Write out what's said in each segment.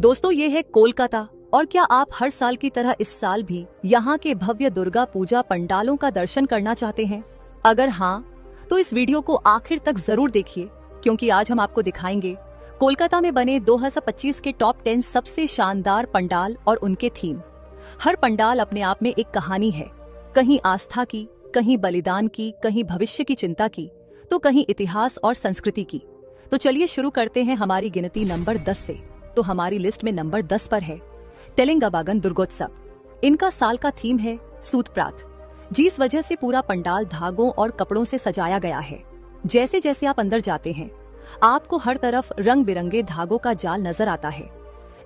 दोस्तों, ये है कोलकाता। और क्या आप हर साल की तरह इस साल भी यहाँ के भव्य दुर्गा पूजा पंडालों का दर्शन करना चाहते हैं? अगर हाँ, तो इस वीडियो को आखिर तक जरूर देखिए, क्योंकि आज हम आपको दिखाएंगे कोलकाता में बने 2025 के टॉप 10 सबसे शानदार पंडाल और उनके थीम। हर पंडाल अपने आप में एक कहानी है, कहीं आस्था की, कहीं बलिदान की, कहीं भविष्य की चिंता की, तो कहीं इतिहास और संस्कृति की। तो चलिए शुरू करते हैं हमारी गिनती नंबर 10 से। तो हमारी लिस्ट में नंबर 10 पर है तेलंगाबागन दुर्गोत्सव। इनका साल का थीम है सूतप्रात, जिस वजह से पूरा पंडाल धागों और कपड़ों से सजाया गया है। जैसे जैसे आप अंदर जाते हैं, आपको हर तरफ रंग बिरंगे धागों का जाल नजर आता है,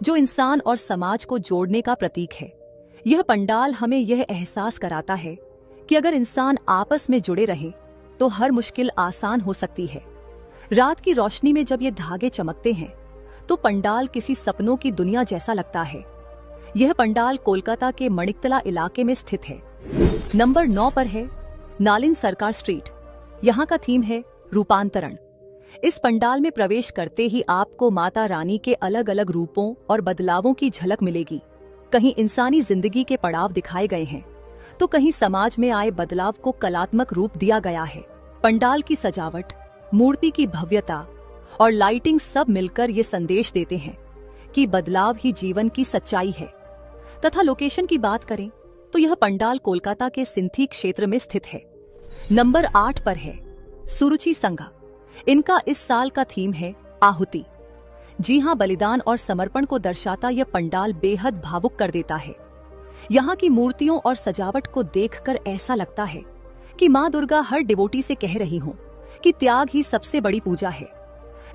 जो इंसान और समाज को जोड़ने का प्रतीक है। यह पंडाल हमें यह एहसास कराता है कि अगर इंसान आपस में जुड़े रहे तो हर मुश्किल आसान हो सकती है। रात की रोशनी में जब ये धागे चमकते हैं तो पंडाल किसी सपनों की दुनिया जैसा लगता है। यह पंडाल कोलकाता के मणिकतला इलाके में स्थित है। नंबर 9 पर है नालिन सरकार स्ट्रीट। यहाँ का थीम है रूपांतरण। इस पंडाल में प्रवेश करते ही आपको माता रानी के अलग अलग रूपों और बदलावों की झलक मिलेगी। कहीं इंसानी जिंदगी के पड़ाव दिखाए गए हैं, तो कहीं समाज में आए बदलाव को कलात्मक रूप दिया गया है। पंडाल की सजावट, मूर्ति की भव्यता और लाइटिंग सब मिलकर ये संदेश देते हैं कि बदलाव ही जीवन की सच्चाई है। तथा लोकेशन की बात करें तो यह पंडाल कोलकाता के सिंथी क्षेत्र में स्थित है। नंबर 8 पर है सुरुचि संघा। इनका इस साल का थीम है आहुति। जी हाँ, बलिदान और समर्पण को दर्शाता यह पंडाल बेहद भावुक कर देता है। यहाँ की मूर्तियों और सजावट को देखकर ऐसा लगता है कि माँ दुर्गा हर डिवोटी से कह रही हों कि त्याग ही सबसे बड़ी पूजा है।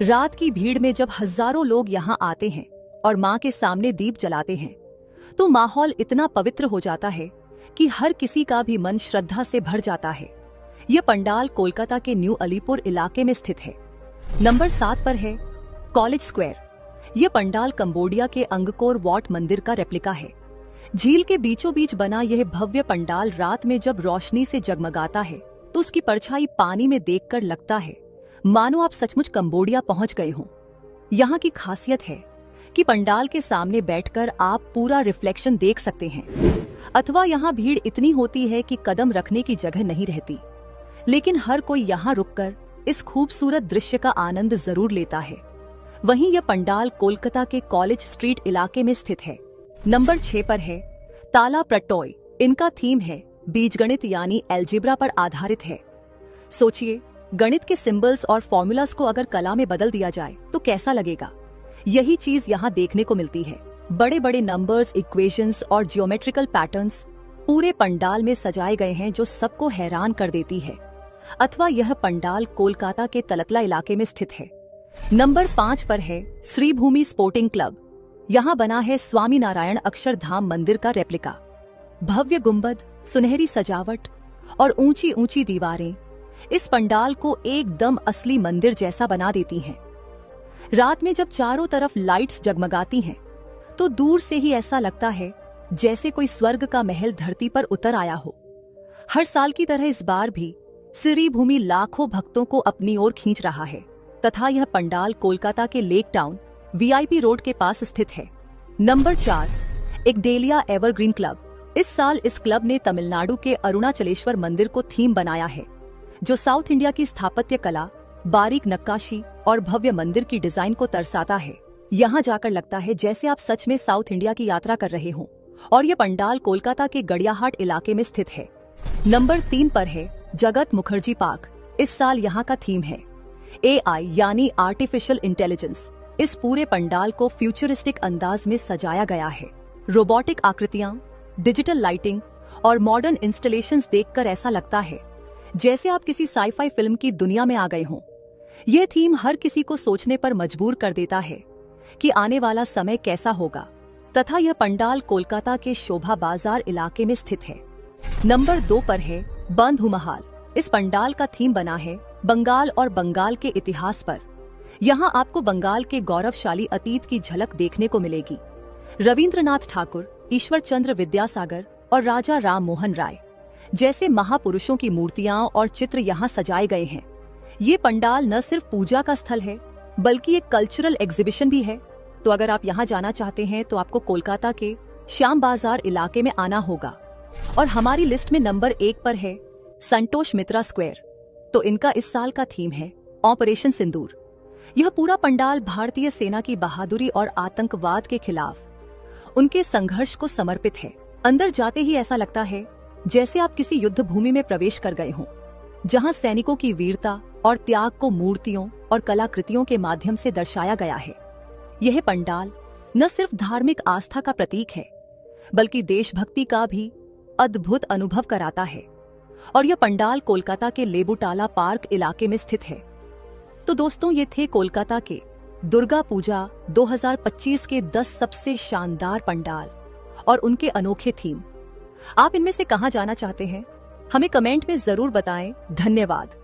रात की भीड़ में जब हजारों लोग यहाँ आते हैं और माँ के सामने दीप जलाते हैं, तो माहौल इतना पवित्र हो जाता है कि हर किसी का भी मन श्रद्धा से भर जाता है। यह पंडाल कोलकाता के न्यू अलीपुर इलाके में स्थित है। नंबर 7 पर है कॉलेज स्क्वायर। यह पंडाल कंबोडिया के अंगकोर वॉट मंदिर का रेप्लिका है। झील के बीचों बीच बना यह भव्य पंडाल रात में जब रोशनी से जगमगाता है तो उसकी परछाई पानी में देखकर लगता है मानो आप सचमुच कंबोडिया पहुंच गए हों। यहाँ की खासियत है कि पंडाल के सामने बैठकर आप पूरा रिफ्लेक्शन देख सकते हैं। अथवा यहाँ भीड़ इतनी होती है कि कदम रखने की जगह नहीं रहती, लेकिन हर कोई यहाँ रुककर इस खूबसूरत दृश्य का आनंद जरूर लेता है। वहीं यह पंडाल कोलकाता के कॉलेज स्ट्रीट इलाके में स्थित है। नंबर 6 पर है ताला प्रटोय। इनका थीम है बीजगणित यानी एल्जेब्रा पर आधारित है। सोचिए, गणित के सिंबल्स और फॉर्मूलास को अगर कला में बदल दिया जाए तो कैसा लगेगा। यही चीज यहाँ देखने को मिलती है। बड़े बड़े नंबर्स, इक्वेशंस और जियोमेट्रिकल पैटर्न्स पूरे पंडाल में सजाए गए हैं, जो सबको हैरान कर देती है। अथवा यह पंडाल कोलकाता के तलतला इलाके में स्थित है। नंबर 5 पर है श्रीभूमि स्पोर्टिंग क्लब। यहाँ बना है स्वामी नारायण अक्षरधाम मंदिर का रेप्लिका। भव्य गुंबद, सुनहरी सजावट और ऊंची ऊंची दीवारें इस पंडाल को एकदम असली मंदिर जैसा बना देती हैं। रात में जब चारों तरफ लाइट्स जगमगाती हैं, तो दूर से ही ऐसा लगता है जैसे कोई स्वर्ग का महल धरती पर उतर आया हो। हर साल की तरह इस बार भी श्रीभूमि लाखों भक्तों को अपनी ओर खींच रहा है। तथा यह पंडाल कोलकाता के लेक टाउन VIP रोड के पास स्थित है। नंबर 4 एकडेलिया एवरग्रीन क्लब। इस साल इस क्लब ने तमिलनाडु के अरुणाचलेश्वर मंदिर को थीम बनाया है, जो साउथ इंडिया की स्थापत्य कला, बारीक नक्काशी और भव्य मंदिर की डिजाइन को दर्शाता है। यहाँ जाकर लगता है जैसे आप सच में साउथ इंडिया की यात्रा कर रहे हों। और यह पंडाल कोलकाता के गड़ियाहाट इलाके में स्थित है। नंबर 3 पर है जगत मुखर्जी पार्क। इस साल यहाँ का थीम है AI यानी आर्टिफिशियल इंटेलिजेंस। इस पूरे पंडाल को फ्यूचरिस्टिक अंदाज में सजाया गया है। रोबोटिक आकृतियां, डिजिटल लाइटिंग और मॉडर्न इंस्टॉलेशंस देखकर ऐसा लगता है जैसे आप किसी साईफाई फिल्म की दुनिया में आ गए हों। यह थीम हर किसी को सोचने पर मजबूर कर देता है कि आने वाला समय कैसा होगा। तथा यह पंडाल कोलकाता के शोभा बाजार इलाके में स्थित है। नंबर 2 पर है बंधु महाल। इस पंडाल का थीम बना है बंगाल और बंगाल के इतिहास पर। यहाँ आपको बंगाल के गौरवशाली अतीत की झलक देखने को मिलेगी। रविंद्रनाथ ठाकुर, ईश्वर चंद्र विद्यासागर और राजा राम मोहन राय जैसे महापुरुषों की मूर्तियां और चित्र यहाँ सजाए गए हैं। ये पंडाल न सिर्फ पूजा का स्थल है, बल्कि एक कल्चरल एग्जीबिशन भी है। तो अगर आप यहाँ जाना चाहते हैं तो आपको कोलकाता के श्याम बाजार इलाके में आना होगा। और हमारी लिस्ट में नंबर 1 पर है संतोष मित्रा स्क्वायर। तो इनका इस साल का थीम है ऑपरेशन सिंदूर। यह पूरा पंडाल भारतीय सेना की बहादुरी और आतंकवाद के खिलाफ उनके संघर्ष को समर्पित है। अंदर जाते ही ऐसा लगता है जैसे आप किसी युद्ध भूमि में प्रवेश कर गए हों, जहां सैनिकों की वीरता और त्याग को मूर्तियों और कलाकृतियों के माध्यम से दर्शाया गया है। यह पंडाल न सिर्फ धार्मिक आस्था का प्रतीक है, बल्कि देशभक्ति का भी अद्भुत अनुभव कराता है। और यह पंडाल कोलकाता के लेबुटाला पार्क इलाके में स्थित है। तो दोस्तों, ये थे कोलकाता के दुर्गा पूजा 2025 के 10 सबसे शानदार पंडाल और उनके अनोखे थीम। आप इनमें से कहां जाना चाहते हैं? हमें कमेंट में जरूर बताएं। धन्यवाद।